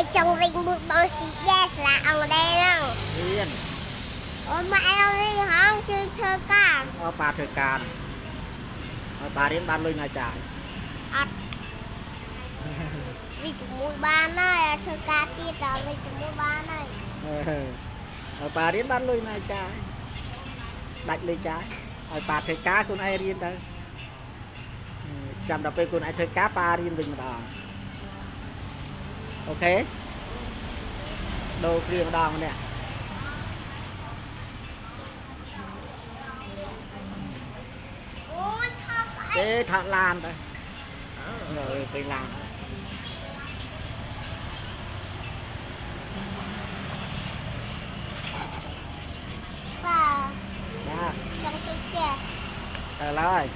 ai trong linh một bao xì ghét là ông đây đâu. Điên. Ôi mẹ ông đi không chơi cả. Bà thời can. Bà đến ban lôi ngay trái. Đi cùng mũi ba này, chơi ca tiết đó đi cùng mũi ba này. Bà đến ban lôi ngay trái. Đạch lôi trái. Bà thời cá con ai riêng đâu. Chăm đọc về con ai chơi cá bà riêng mình mà đòn. Ok. Đồ riêng đòn nè. Thế thật làm thôi. Rồi tôi làm. Và Đó. trong cái chè. Rồi rồi.